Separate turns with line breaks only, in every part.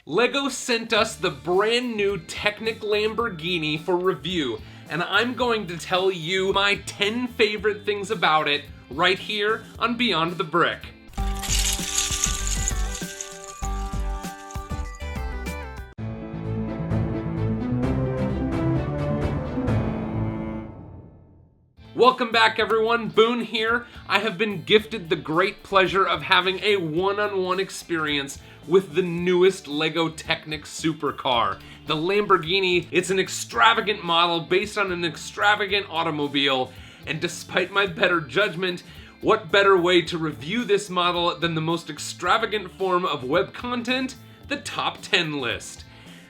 LEGO sent us the brand new Technic Lamborghini for review, and I'm going to tell you my 10 favorite things about it right here on Beyond the Brick. Welcome back everyone, Boone here. I have been gifted the great pleasure of having a one-on-one experience with the newest LEGO Technic supercar, the Lamborghini. It's an extravagant model based on an extravagant automobile, and despite my better judgment, what better way to review this model than the most extravagant form of web content, the top 10 list.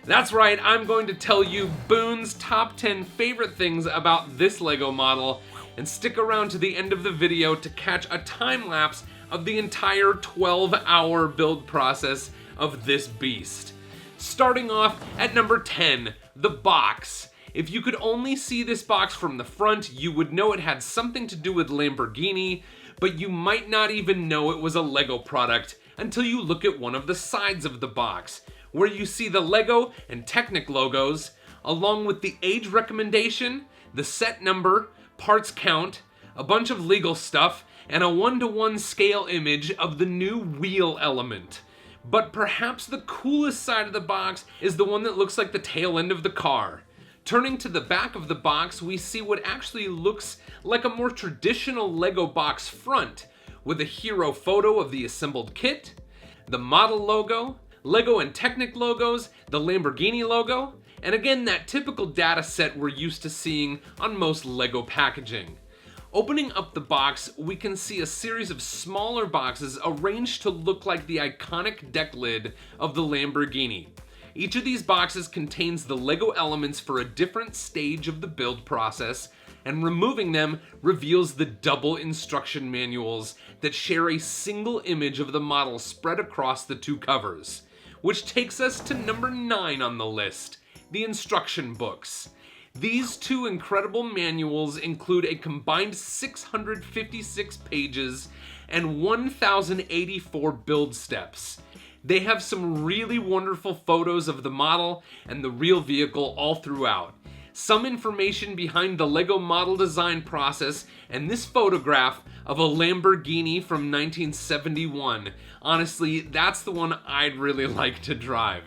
That's right, I'm going to tell you Boone's top 10 favorite things about this LEGO model, and stick around to the end of the video to catch a time lapse of the entire 12-hour build process of this beast. Starting off at number 10, the box. If you could only see this box from the front, you would know it had something to do with Lamborghini, but you might not even know it was a LEGO product until you look at one of the sides of the box, where you see the LEGO and Technic logos, along with the age recommendation, the set number, parts count, a bunch of legal stuff, and a 1:1 scale image of the new wheel element. But perhaps the coolest side of the box is the one that looks like the tail end of the car. Turning to the back of the box, we see what actually looks like a more traditional LEGO box front, with a hero photo of the assembled kit, the model logo, LEGO and Technic logos, the Lamborghini logo, and again that typical data set we're used to seeing on most LEGO packaging. Opening up the box, we can see a series of smaller boxes arranged to look like the iconic deck lid of the Lamborghini. Each of these boxes contains the LEGO elements for a different stage of the build process, and removing them reveals the double instruction manuals that share a single image of the model spread across the two covers. Which takes us to number 9 on the list, the instruction books. These two incredible manuals include a combined 656 pages and 1,084 build steps. They have some really wonderful photos of the model and the real vehicle all throughout. Some information behind the LEGO model design process, and this photograph of a Lamborghini from 1971. Honestly, that's the one I'd really like to drive.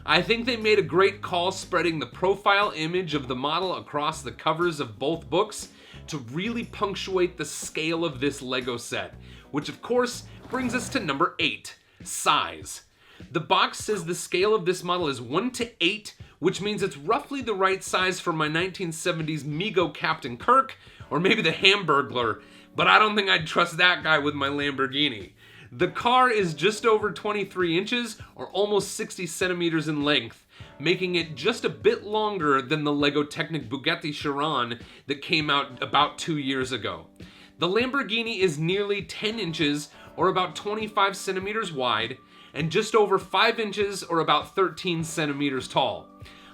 I think they made a great call spreading the profile image of the model across the covers of both books to really punctuate the scale of this LEGO set, which of course brings us to number 8, size. The box says the scale of this model is 1:8, which means it's roughly the right size for my 1970s Mego Captain Kirk, or maybe the Hamburglar, but I don't think I'd trust that guy with my Lamborghini. The car is just over 23 inches, or almost 60 centimeters in length, making it just a bit longer than the LEGO Technic Bugatti Chiron that came out about 2 years ago. The Lamborghini is nearly 10 inches, or about 25 centimeters wide, and just over 5 inches, or about 13 centimeters tall.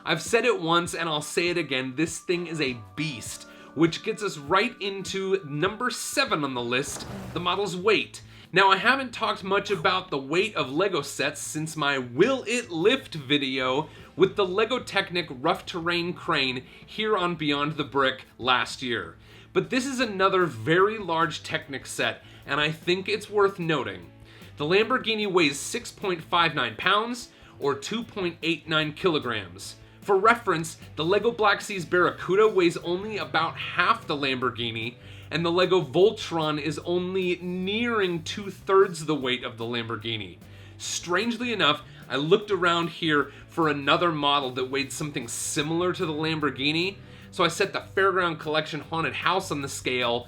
I've said it once and I'll say it again, this thing is a beast, which gets us right into number 7 on the list, the model's weight. Now, I haven't talked much about the weight of LEGO sets since my Will It Lift video with the LEGO Technic Rough Terrain Crane here on Beyond the Brick last year. But this is another very large Technic set, and I think it's worth noting. The Lamborghini weighs 6.59 pounds, or 2.89 kilograms. For reference, the LEGO Black Seas Barracuda weighs only about half the Lamborghini, and the LEGO Voltron is only nearing 2/3 the weight of the Lamborghini. Strangely enough, I looked around here for another model that weighed something similar to the Lamborghini, so I set the Fairground Collection Haunted House on the scale,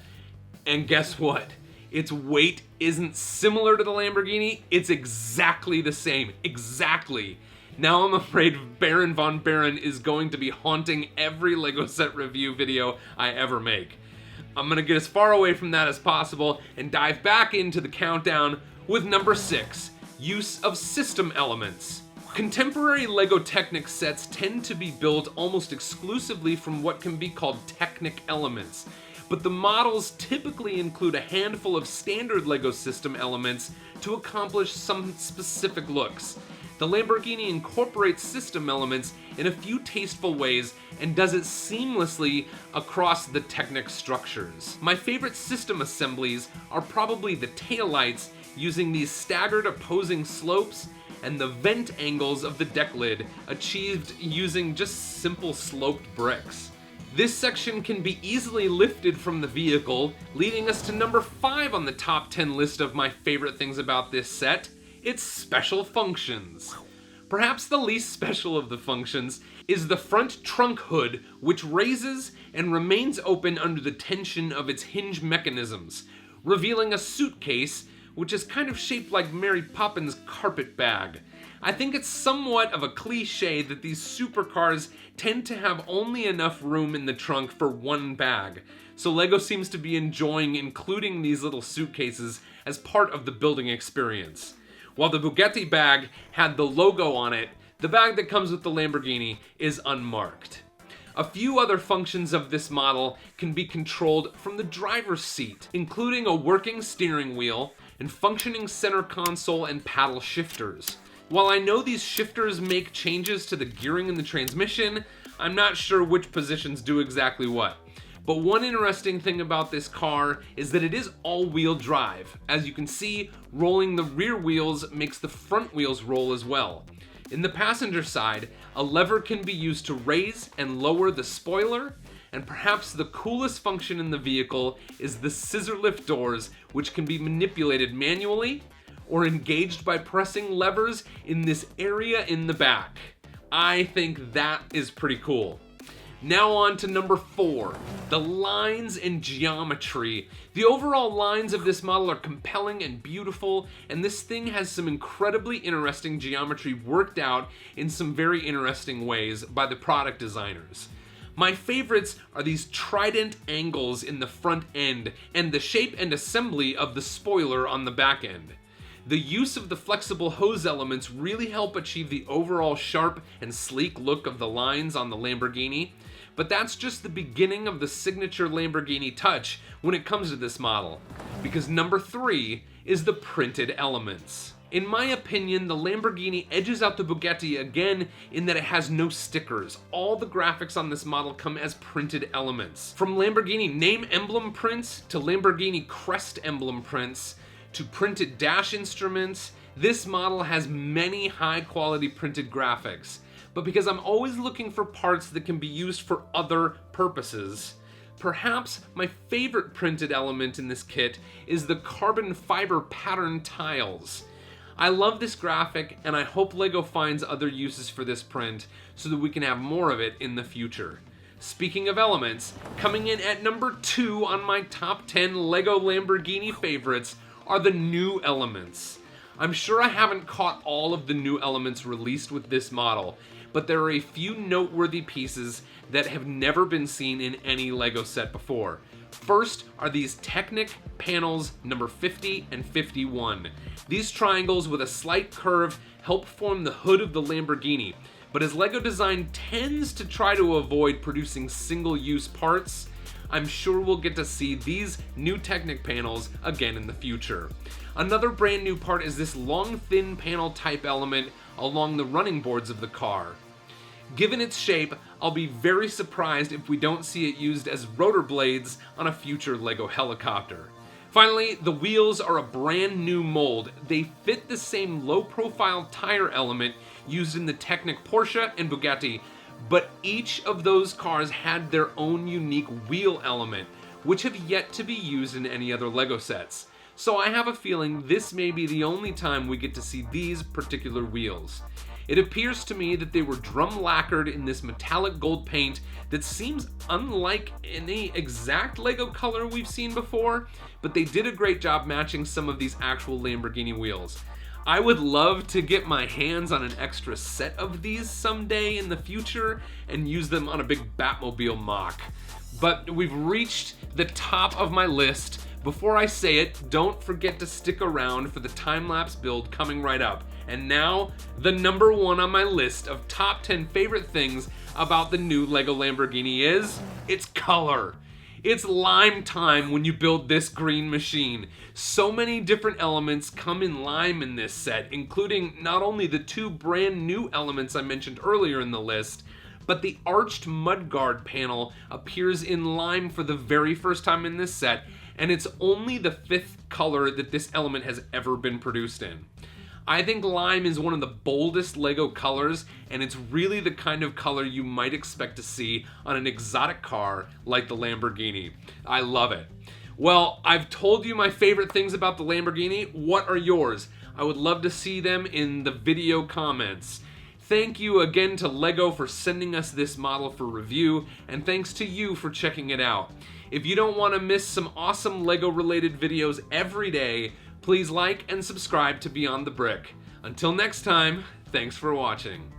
and guess what? Its weight isn't similar to the Lamborghini, it's exactly the same. Exactly. Now I'm afraid Baron Von Baron is going to be haunting every LEGO set review video I ever make. I'm gonna get as far away from that as possible and dive back into the countdown with number 6, use of system elements. Contemporary LEGO Technic sets tend to be built almost exclusively from what can be called Technic elements, but the models typically include a handful of standard LEGO system elements to accomplish some specific looks. the Lamborghini incorporates system elements in a few tasteful ways and does it seamlessly across the Technic structures. My favorite system assemblies are probably the taillights using these staggered opposing slopes and the vent angles of the deck lid achieved using just simple sloped bricks. This section can be easily lifted from the vehicle, leading us to number 5 on the top 10 list of my favorite things about this set, its special functions. Perhaps the least special of the functions is the front trunk hood, which raises and remains open under the tension of its hinge mechanisms, revealing a suitcase which is kind of shaped like Mary Poppins' carpet bag. I think it's somewhat of a cliche that these supercars tend to have only enough room in the trunk for one bag, so LEGO seems to be enjoying including these little suitcases as part of the building experience. While the Bugatti bag had the logo on it, the bag that comes with the Lamborghini is unmarked. A few other functions of this model can be controlled from the driver's seat, including a working steering wheel and functioning center console and paddle shifters. While I know these shifters make changes to the gearing and the transmission, I'm not sure which positions do exactly what. But one interesting thing about this car is that it is all-wheel drive. As you can see, rolling the rear wheels makes the front wheels roll as well. In the passenger side, a lever can be used to raise and lower the spoiler, and perhaps the coolest function in the vehicle is the scissor lift doors, which can be manipulated manually or engaged by pressing levers in this area in the back. I think that is pretty cool. Now on to number 4, the lines and geometry. The overall lines of this model are compelling and beautiful, and this thing has some incredibly interesting geometry worked out in some very interesting ways by the product designers. My favorites are these trident angles in the front end and the shape and assembly of the spoiler on the back end. The use of the flexible hose elements really help achieve the overall sharp and sleek look of the lines on the Lamborghini, but that's just the beginning of the signature Lamborghini touch when it comes to this model, because number 3 is the printed elements. In my opinion, the Lamborghini edges out the Bugatti again in that it has no stickers. All the graphics on this model come as printed elements. From Lamborghini name emblem prints to Lamborghini crest emblem prints to printed dash instruments, this model has many high-quality printed graphics. But because I'm always looking for parts that can be used for other purposes, perhaps my favorite printed element in this kit is the carbon fiber pattern tiles. I love this graphic, and I hope LEGO finds other uses for this print so that we can have more of it in the future. Speaking of elements, coming in at number 2 on my top 10 LEGO Lamborghini favorites are the new elements. I'm sure I haven't caught all of the new elements released with this model, but there are a few noteworthy pieces that have never been seen in any LEGO set before. First are these Technic panels number 50 and 51. These triangles with a slight curve help form the hood of the Lamborghini, but as LEGO design tends to try to avoid producing single-use parts, I'm sure we'll get to see these new Technic panels again in the future. Another brand new part is this long thin panel type element along the running boards of the car. Given its shape, I'll be very surprised if we don't see it used as rotor blades on a future LEGO helicopter. Finally, the wheels are a brand new mold. They fit the same low profile tire element used in the Technic Porsche and Bugatti, but each of those cars had their own unique wheel element, which have yet to be used in any other LEGO sets. So I have a feeling this may be the only time we get to see these particular wheels. It appears to me that they were drum lacquered in this metallic gold paint that seems unlike any exact LEGO color we've seen before, but they did a great job matching some of these actual Lamborghini wheels. I would love to get my hands on an extra set of these someday in the future and use them on a big Batmobile mock. But we've reached the top of my list. Before I say it, don't forget to stick around for the time-lapse build coming right up. And now, the number 1 on my list of top 10 favorite things about the new LEGO Lamborghini is its color. It's lime time when you build this green machine. So many different elements come in lime in this set, including not only the 2 brand new elements I mentioned earlier in the list, but the arched mudguard panel appears in lime for the very first time in this set, and it's only the 5th color that this element has ever been produced in. I think lime is one of the boldest LEGO colors, and it's really the kind of color you might expect to see on an exotic car like the Lamborghini. I love it. Well, I've told you my favorite things about the Lamborghini. What are yours? I would love to see them in the video comments. Thank you again to LEGO for sending us this model for review, and thanks to you for checking it out. If you don't want to miss some awesome LEGO related videos every day, please like and subscribe to Beyond the Brick. Until next time, thanks for watching.